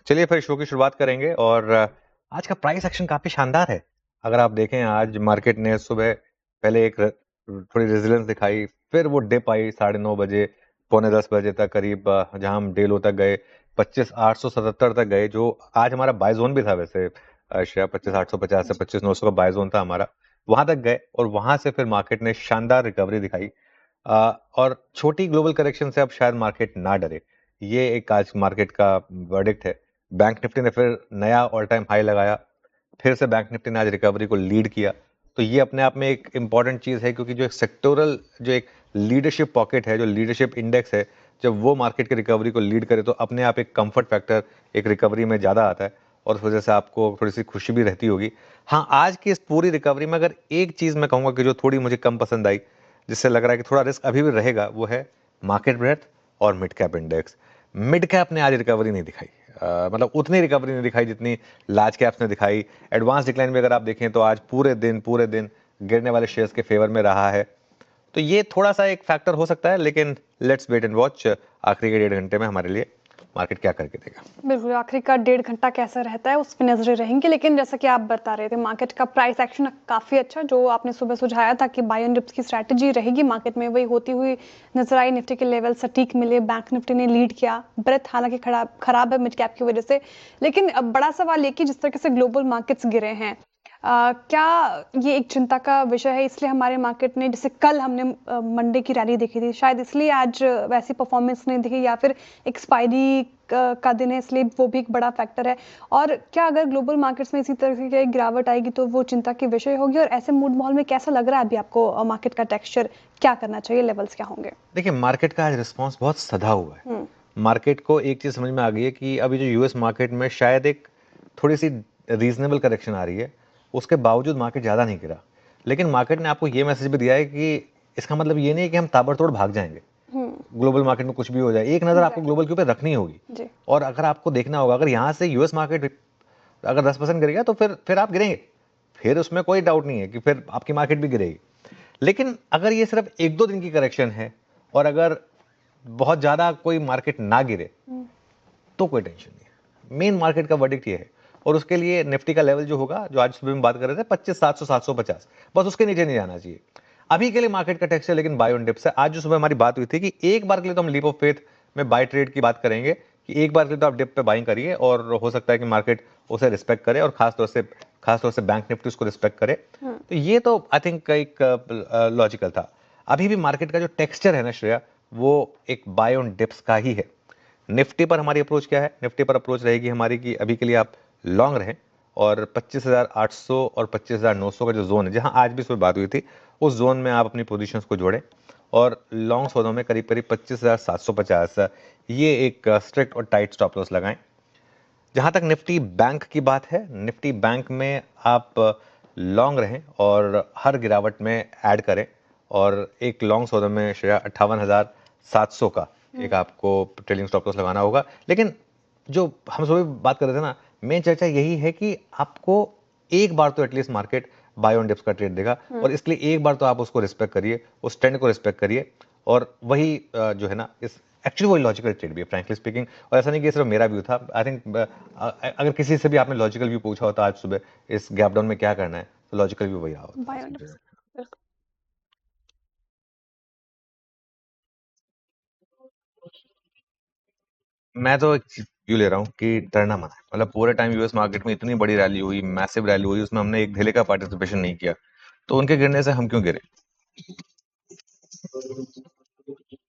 चलिए फिर शो की शुरुआत करेंगे और आज का प्राइस एक्शन काफी शानदार है। अगर आप देखें आज मार्केट ने सुबह पहले एक थोड़ी रेजिलेंस दिखाई, फिर वो डिप आई 9:30 बजे, पौने 10 बजे तक करीब, जहां हम डे लो तक गए 25,877 तक गए, जो आज हमारा बाय जोन भी था वैसे। शायद 25,850 से 25,900 का बाय जोन था हमारा। वहां तक गए और वहां से फिर मार्केट ने शानदार रिकवरी दिखाई। और छोटी ग्लोबल करेक्शन से अब शायद मार्केट ना डरे। ये एक आज मार्केट का वर्डिक्ट है। बैंक निफ्टी ने फिर नया ऑल टाइम हाई लगाया। फिर से बैंक निफ्टी ने आज रिकवरी को लीड किया। तो ये अपने आप में एक इंपॉर्टेंट चीज है, क्योंकि जो एक सेक्टोरल, जो एक लीडरशिप पॉकेट है, जो लीडरशिप इंडेक्स है, जब वो मार्केट की रिकवरी को लीड करे तो अपने आप एक कंफर्ट फैक्टर एक रिकवरी में ज्यादा आता है और उस वजह से आपको थोड़ी सी खुशी भी रहती होगी। हाँ, आज की इस पूरी रिकवरी में अगर एक चीज मैं कहूंगा कि जो थोड़ी मुझे कम पसंद आई, जिससे लग रहा है कि थोड़ा रिस्क अभी भी रहेगा, वो है मार्केट ब्रेथ और mid cap index. Mid cap ने आज रिकवरी नहीं दिखाई, मतलब उतनी रिकवरी नहीं दिखाई जितनी लार्ज कैप्स ने दिखाई। एडवांस डिक्लाइन में अगर आप देखें तो आज पूरे दिन गिरने वाले शेयर्स के फेवर में रहा है। तो ये थोड़ा सा एक फैक्टर हो सकता है, लेकिन लेट्स वेट एंड वॉच आखिरी के 1.5 घंटे में हमारे लिए मार्केट क्या करके देगा। बिल्कुल, आखिरी का 1.5 घंटा कैसा रहता है उस पे नज़रें रहेंगी। लेकिन जैसा कि आप बता रहे थे, मार्केट का प्राइस एक्शन काफ़ी अच्छा, जो आपने सुबह सुझाया था कि बाय ऑन डिप्स की स्ट्रैटेजी रहेगी मार्केट में, वही होती हुई नजर आई। निफ्टी के लेवल सटीक मिले, बैंक निफ्टी ने लीड किया। ब्रेथ हालांकि खराब है मिड कैप की वजह से। लेकिन अब बड़ा सवाल ये कि जिस तरीके से ग्लोबल मार्केट्स गिरे हैं, क्या ये एक चिंता का विषय है? इसलिए हमारे मार्केट ने, जैसे कल हमने मंडे की रैली देखी थी, शायद इसलिए आज वैसी परफॉर्मेंस नहीं दिखी, या फिर एक्सपायरी का दिन है इसलिए वो भी एक बड़ा फैक्टर है। और क्या अगर ग्लोबल मार्केट्स में इसी तरह की गिरावट आएगी तो वो चिंता की विषय होगी? और ऐसे मूड माहौल में कैसा लग रहा है अभी आपको मार्केट का टेक्सचर? क्या करना चाहिए? लेवल्स क्या होंगे? देखिए, मार्केट का आज रिस्पॉन्स बहुत सधा हुआ है। हम्म। मार्केट को एक चीज समझ में आ गई है कि अभी जो यूएस मार्केट में शायद एक थोड़ी सी रीजनेबल करेक्शन आ रही है, उसके बावजूद मार्केट ज्यादा नहीं गिरा। लेकिन मार्केट ने आपको ये मैसेज भी दिया है कि इसका मतलब ये नहीं है कि हम ताबड़तोड़ भाग जाएंगे, हम्म। ग्लोबल मार्केट में कुछ भी हो जाए। एक नजर आपको एग्जैक्टली। ग्लोबल के ऊपर रखनी होगी। जी। और अगर आपको देखना होगा, अगर यहाँ से यूएस मार्केट अगर 10% गिरेगा तो फिर आप गिरेंगे। फिर उसमें कोई डाउट नहीं है कि फिर आपकी मार्केट भी गिरेगी। लेकिन अगर ये सिर्फ 1-2 दिन की करेक्शन है और अगर बहुत ज्यादा कोई मार्केट ना गिरे तो कोई टेंशन नहीं है। मेन मार्केट का वर्डिक्ट ये है। और उसके लिए निफ्टी का लेवल जो होगा, जो आज सुबह में बात कर रहे थे, 25,700 750, बस उसके नीचे नहीं जाना चाहिए अभी के लिए मार्केट का टेक्सचर। लेकिन बाय ऑन डिप्स है। आज जो सुबह हमारी बात हुई थी कि एक बार के लिए तो हम लीप ऑफ फेथ में बाय ट्रेड की बात करेंगे, कि एक बार के लिए तो आप डिप पे बाइंग करिए और हो सकता है कि मार्केट उसे रिस्पेक्ट करे, और खासतौर से बैंक निफ्टी उसको रिस्पेक्ट करे। तो ये तो आई थिंक एक लॉजिकल था। अभी भी मार्केट का जो टेक्सचर है ना श्रेया, वो एक बाय ऑन डिप्स का ही है। निफ्टी पर हमारी अप्रोच क्या है? निफ्टी पर अप्रोच रहेगी हमारी कि अभी के लिए आप लॉन्ग रहें, और 25,800 और 25,900 का जो जोन है, जहां आज भी सुबह बात हुई थी, उस जोन में आप अपनी पोजीशंस को जोड़ें। और लॉन्ग सौदों में करीब करीब 25,750 ये एक स्ट्रिक्ट और टाइट स्टॉप लॉस लगाएं। जहां तक निफ्टी बैंक की बात है, निफ्टी बैंक में आप लॉन्ग रहें और हर गिरावट में ऐड करें। और एक लॉन्ग सौदे में श्रेया 58,700 का एक आपको ट्रेलिंग स्टॉप लॉस लगाना होगा। लेकिन जो हम सभी बात कर रहे थे ना, मेन चर्चा यही है कि आपको एक बार तो at least market buy on dips का ट्रेड देगा, और इसके लिए एक बार तो आप उसको रिस्पेक्ट करिए, उस ट्रेंड को रिस्पेक्ट करिए। और वही जो है ना, इस एक्चुअली वही लॉजिकल ट्रेड भी है, फ्रैंकली स्पीकिंग। और ऐसा नहीं कि सिर्फ मेरा व्यू था। आई थिंक अगर किसी से भी आपने लॉजिकल व्यू पूछा होता आज सुबह इस गैप डाउन में क्या करना है, तो लॉजिकल व्यू वही रहा होता बाय ऑन है। डिप्स। बिल्कुल। मैं तो एक व्यू ले रहा हूँ कि डरना मत है। मतलब पूरे टाइम यूएस मार्केट में इतनी बड़ी रैली हुई, मैसिव रैली हुई, उसमें हमने एक ढेले का पार्टिसिपेशन नहीं किया, तो उनके गिरने से हम क्यों गिरे?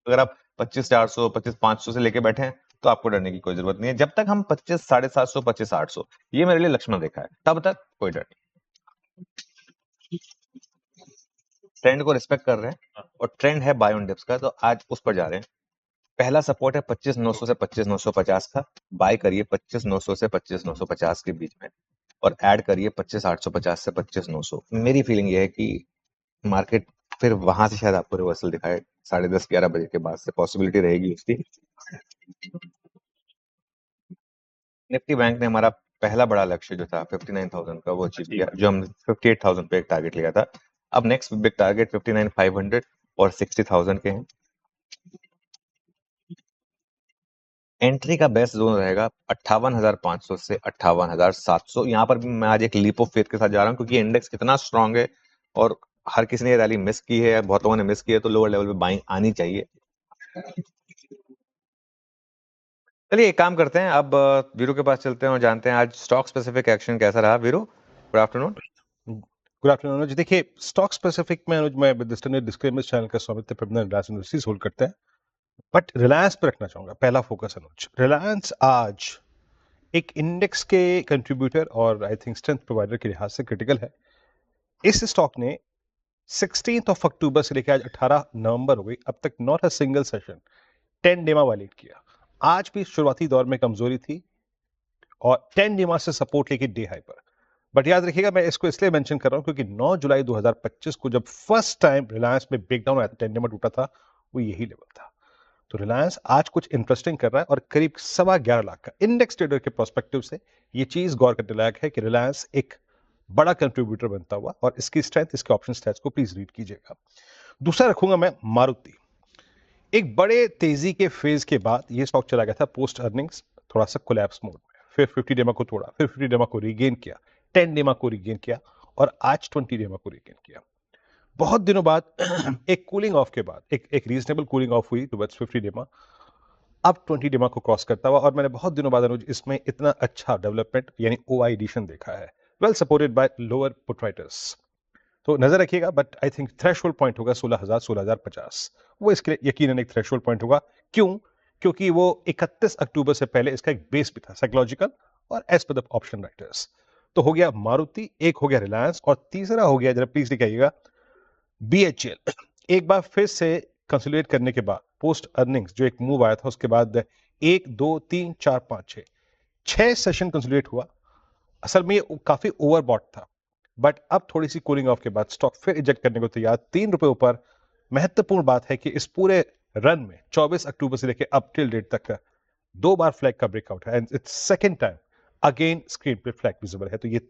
अगर आप 25,400 25,500 से लेके बैठे हैं तो आपको डरने की कोई जरूरत नहीं है। जब तक हम 25,750 25,800, ये मेरे लिए लक्ष्मण रेखा है, तब तक कोई डर नहीं। ट्रेंड को रिस्पेक्ट कर रहे हैं, और ट्रेंड है बाय ऑन डिप्स का, तो आज उस पर जा रहे हैं। पहला सपोर्ट है 25,900 से 25,950 का। बाय करिए 25,900 से 25,950 के बीच में, और ऐड करिए 25,850 से 25,900। मेरी फीलिंग ये है कि मार्केट फिर वहां से शायद आपको रिवर्सल दिखाए 10:30 11 बजे के बाद से, पॉसिबिलिटी रहेगी उसकी। निफ्टी बैंक ने हमारा पहला बड़ा लक्ष्य जो था 59,000 का, वो अचीव किया, जो हम 58,000 पे एक टारगेट लिया था। अब नेक्स्ट बिग टारगेट 59,500 और 60,000 के हैं। एंट्री का बेस्ट जोन रहेगा 58,500 से 58,700। यहाँ पर भी मैं आज एक लीप ऑफ फेथ के साथ जा रहा हूँ, क्योंकि इंडेक्स इतना स्ट्रांग है और हर किसी ने रैली मिस की है, बहुत लोगों ने मिस की है, तो लोअर लेवल पे बाइंग आनी चाहिए। चलिए एक काम करते हैं, अब वीरू के पास चलते हैं और जानते हैं आज स्टॉक स्पेसिफिक एक्शन कैसा रहा। Veeru, good afternoon. Good afternoon Anuj. देखिए, स्टॉक स्पेसिफिक में अनुज मैं विद स्टैंडर्ड डिस्क्लेमर चैनल का स्वामित्व प्रबंधन रिलायंस इंडस्ट्रीज होल्ड करते हैं, बट रिलायंस पर रखना चाहूंगा पहला फोकस। अनुज, रिलायंस आज एक इंडेक्स के कंट्रीब्यूटर और आई थिंक स्ट्रेंथ प्रोवाइडर के लिहाज से क्रिटिकल है। इस स्टॉक ने 16 अक्टूबर से लेकर आज 18 नवंबर हो गई, अब तक नॉट अ सिंगल सेशन 10 डेमा वायलेट किया। आज भी शुरुआती दौर में कमजोरी थी और 10 डेमा से सपोर्ट लेके डे हाई पर। बट याद रखिएगा, मैं इसको इसलिए मेंशन कर रहा हूं क्योंकि 9 जुलाई 2025 को जब फर्स्ट टाइम रिलायंस में ब्रेकडाउन आया था, 10 डेमा टूटा था, वो यही लेवल था। तो रिलायंस आज कुछ इंटरेस्टिंग कर रहा है और करीब 11.25 लाख का इंडेक्स ट्रेडर के पर्सपेक्टिव से ये चीज गौर करने लायक है कि रिलायंस एक बड़ा कंट्रीब्यूटर बनता हुआ, और इसकी स्ट्रेंथ, इसके ऑप्शन स्टैट्स को प्लीज रीड कीजिएगा। दूसरा रखूंगा मैं मारुति। एक बड़े तेजी के फेज के बाद ये स्टॉक चला गया था पोस्ट अर्निंग्स थोड़ा सा कोलैप्स मोड में, फिर 50 डेमा को तोड़ा, फिर 50 डेमा को रीगेन किया, 10 डेमा को रीगेन किया और आज 20 डेमा को रीगेन किया। बहुत दिनों बाद एक कूलिंग ऑफ के बाद एक रीजनेबल कूलिंग ऑफ हुई टुवर्ड्स 50 डेमा, अब 20 डेमा को क्रॉस करता हुआ, और मैंने बहुत दिनों बाद अनुज इसमें इतना अच्छा डेवलपमेंट यानी ओआई एडिशन देखा है, well supported by lower put writers. तो नजर रखिएगा, but I think threshold point होगा 16,000 16,050, वो इसके लिए यकीनन एक थ्रेशोल्ड पॉइंट होगा। क्यों? क्योंकि वो 31 अक्टूबर से पहले इसका एक बेस भी था साइकोलॉजिकल और as per the option writers. तो हो गया मारुति, एक हो गया रिलायंस, और तीसरा हो गया, जरा प्लीज लिखाइएगा, बीएचईएल। एक बार फिर से कंसोलिडेट करने के बाद पोस्ट अर्निंग्स जो एक मूव आया था, उसके बाद 1 2 3 4 5 6 सेशन कंसोलिडेट हुआ। असल में ये काफी ओवरबॉट था, बट अब थोड़ी सी कूलिंग ऑफ के बाद स्टॉक फिर इजेक्ट करने को तैयार, 3 रुपए ऊपर। महत्वपूर्ण बात है कि इस पूरे रन में 24 अक्टूबर से लेकर अब टिल डेट तक 2 बार फ्लैग का ब्रेकआउट है, and it's second time again screen पे फ्लैग विजिबल है। तो ये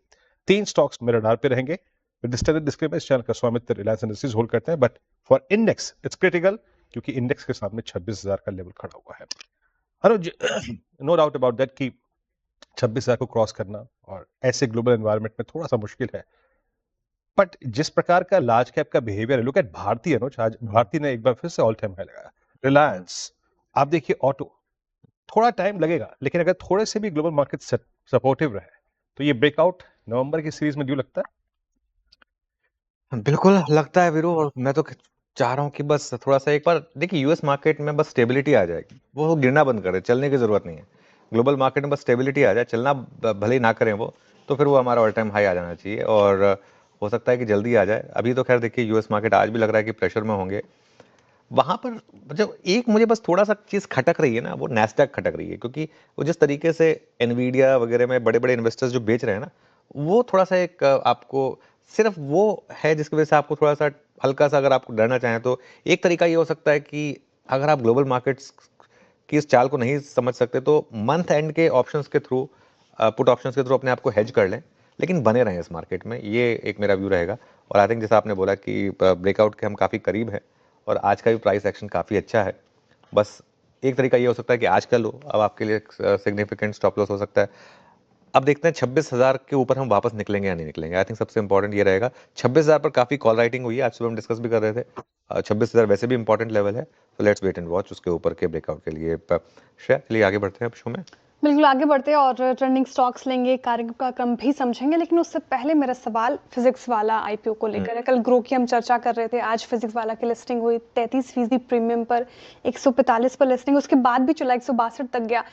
3 स्टॉक्स मेरे रडार पे रहेंगे। डिस्क्लेमर, इस चैनल का स्वामित्व रिलायंस इंडस्ट्रीज होल्ड करते हैं, but for index it's critical, क्योंकि इंडेक्स के सामने 26,000 का लेवल खड़ा हुआ है। अनुज, नो डाउट अबाउट दैट कि 26,000 को क्रॉस करना और ऐसे ग्लोबल एनवायरनमेंट में थोड़ा सा मुश्किल है, बट जिस प्रकार का लार्ज कैप का बिहेवियर है, लुक एट भारती। अनुज, आज भारती ने एक बार फिर से ऑल टाइम हाई लगाया। रिलायंस, आप देखिए, ऑटो थोड़ा टाइम लगेगा, लेकिन अगर थोड़े से भी ग्लोबल मार्केट सपोर्टिव रहे तो ये ब्रेकआउट नवंबर की सीरीज में ड्यू लगता है। बिल्कुल लगता है वीरू, और मैं तो चाह रहा हूँ कि बस थोड़ा सा एक बार देखिए यूएस मार्केट में बस स्टेबिलिटी आ जाएगी, वो गिरना बंद करे, चलने की जरूरत नहीं है। ग्लोबल मार्केट में बस स्टेबिलिटी आ जाए, चलना भले ही ना करें वो, तो फिर वो हमारा ऑल टाइम हाई आ जाना चाहिए, और हो सकता है कि जल्दी आ जाए। अभी तो खैर देखिए यूएस मार्केट आज भी लग रहा है कि प्रेशर में होंगे वहां पर। जब एक मुझे बस थोड़ा सा चीज खटक रही है ना, वो नैस्डैक खटक रही है, क्योंकि वो जिस तरीके से एनवीडिया वगैरह में बड़े बड़े इन्वेस्टर्स जो बेच रहे हैं ना, वो थोड़ा सा एक आपको सिर्फ वो है जिसकी वजह से आपको थोड़ा सा हल्का सा, अगर आपको डरना चाहें तो एक तरीका ये हो सकता है कि अगर आप ग्लोबल मार्केट्स की इस चाल को नहीं समझ सकते तो मंथ एंड के ऑप्शंस के थ्रू, पुट ऑप्शंस के थ्रू अपने आप को हेज कर लें, लेकिन बने रहें इस मार्केट में। ये एक मेरा व्यू रहेगा। और आई थिंक जैसा आपने बोला कि ब्रेकआउट के हम काफ़ी करीब हैं, और आज का भी प्राइस एक्शन काफ़ी अच्छा है। बस एक तरीका ये हो सकता है कि आज कर लो, अब आपके लिए सिग्निफिकेंट स्टॉप लॉस हो सकता है। अब देखते हैं 26,000 के ऊपर हम वापस निकलेंगे या नहीं निकलेंगे। आई थिंक सबसे इंपॉर्टेंट ये रहेगा। 26,000 पर काफ़ी कॉल राइटिंग हुई है, आज सुबह हम डिस्कस भी कर रहे थे। 26,000 वैसे भी इंपॉर्टेंट लेवल है, तो लेट्स वेट एंड वॉच उसके ऊपर के ब्रेकआउट के लिए। श्रेया, चलिए आगे बढ़ते हैं अब शो में। बिल्कुल आगे बढ़ते हैं और ट्रेंडिंग स्टॉक्स लेंगे, कार्यक्रम का क्रम भी समझेंगे, लेकिन उससे पहले मेरा सवाल फिजिक्स वाला आईपीओ को लेकर है। कल ग्रो की हम चर्चा कर रहे थे, आज फिजिक्स वाला की लिस्टिंग हुई 33% प्रीमियम पर, 145 पर लिस्टिंग, उसके बाद भी चला 162 तक गया।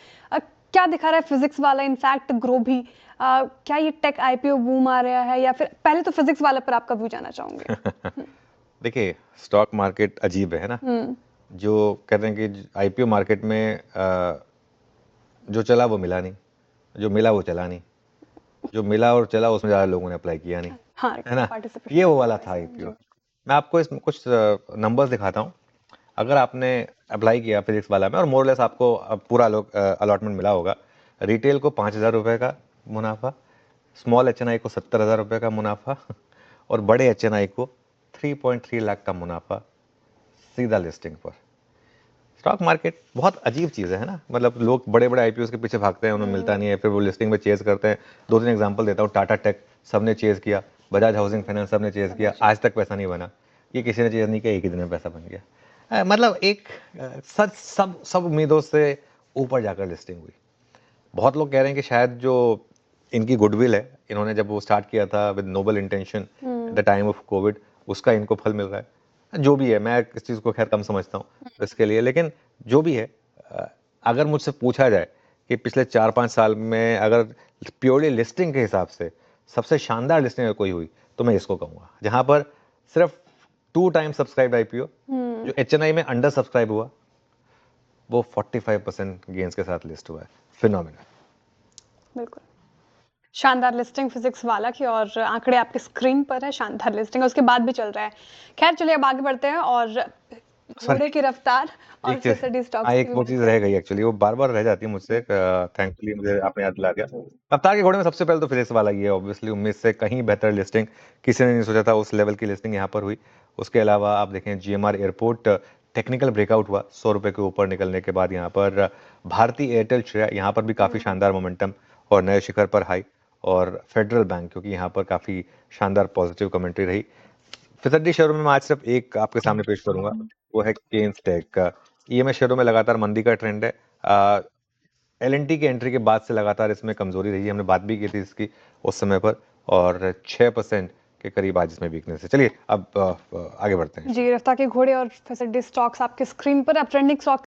क्या दिखा रहा है फिजिक्स वाला, इनफैक्ट ग्रो भी? क्या ये टेक आईपीओ बूम आ रहा है, या फिर पहले तो फिजिक्स वाला पर आपका व्यू जानना चाहूंगे। देखिए स्टॉक मार्केट अजीब है ना, जो कहते हैं कि आईपीओ मार्केट में जो चला वो मिला नहीं, जो मिला वो चला नहीं, जो मिला और चला उसमें ज़्यादा लोगों ने अप्लाई किया नहीं, हाँ, है ना। participate ये वो वाला था आईपीओ। मैं आपको इसमें कुछ नंबर्स दिखाता हूँ। अगर आपने अप्लाई किया फिजिक्स वाला में और मोर लेस आपको पूरा अलॉटमेंट मिला होगा, रिटेल को 5,000 रुपये का मुनाफा, स्मॉल एचएनआई को 70,000 रुपये का मुनाफा, और बड़े एचएनआई को 3.3 लाख का मुनाफा सीधा लिस्टिंग पर। स्टॉक मार्केट बहुत अजीब चीज़ है ना, मतलब लोग बड़े बड़े आईपीओ के पीछे भागते हैं, उन्हें मिलता नहीं है, फिर वो लिस्टिंग में चेज करते हैं। 2-3 एग्जांपल देता हूँ, टाटा टेक सबने चेज किया, बजाज हाउसिंग फाइनेंस सबने चेज किया, आज तक पैसा नहीं बना। ये किसी ने चेज नहीं किया, एक ही दिन में पैसा बन गया। मतलब एक सच सब उम्मीदों से ऊपर जाकर लिस्टिंग हुई। बहुत लोग कह रहे हैं कि शायद जो इनकी गुडविल है, इन्होंने जब वो स्टार्ट किया था with noble intention at the time of Covid, उसका इनको फल मिल रहा है। जो भी है, मैं इस चीज़ को खैर कम समझता हूँ इसके लिए, लेकिन जो भी है, अगर मुझसे पूछा जाए कि पिछले 4-5 साल में अगर प्योरली लिस्टिंग के हिसाब से सबसे शानदार लिस्टिंग अगर कोई हुई, तो मैं इसको कहूँगा, जहाँ पर सिर्फ 2 टाइम सब्सक्राइब्ड आईपीओ, जो एचएनआई में अंडर सब्सक्राइब हुआ, वो 45% गेन्स के साथ लिस्ट हुआ है। फिनोमिनल। बिल्कुल शानदार लिस्टिंग फिजिक्स वाला की, और आंकड़े आपके स्क्रीन पर है, शानदार लिस्टिंग उसके बाद भी चल रहा है। खैर चलिए अब आगे बढ़ते हैं, और घोड़े की रफ्तार और फिसडी स्टॉक्स एक वो चीज़ रह गई एक्चुअली, वो बार-बार रह जाती है मुझसे, थैंकफुली मुझे आपने याद दिला दिया। रफ्तार के घोड़े में सबसे पहले तो फिजिक्स वाला ही है, ऑब्वियसली उम्मीद से कहीं बेहतर लिस्टिंग किसी ने नहीं सोचा था, उस लेवल की लिस्टिंग यहाँ पर हुई। उसके अलावा आप देखें जीएमआर एयरपोर्ट टेक्निकल ब्रेकआउट हुआ, 100 रुपए के ऊपर निकलने के बाद यहाँ पर भारती एयरटेल शेयर यहाँ पर भी काफ़ी शानदार मोमेंटम और नए शिखर पर हाई, और फेडरल बैंक क्योंकि यहाँ पर काफ़ी शानदार पॉजिटिव कमेंट्री रही। फिसड्डी शेयरों में मैं आज सिर्फ एक आपके सामने पेश करूंगा, वो है केन्स टेक का। ईएमएस शेयरों में लगातार मंदी का ट्रेंड है। एलएनटी की एंट्री के बाद से लगातार इसमें कमजोरी रही है, हमने बात भी की थी इसकी उस समय पर, और 6% के करीब आज इसमें वीकनेस है। चलिए अब आगे बढ़ते हैं। जी, रफ्तार के घोड़े और फिसडी स्टॉक्स आपके स्क्रीन पर। अब ट्रेंडिंग स्टॉक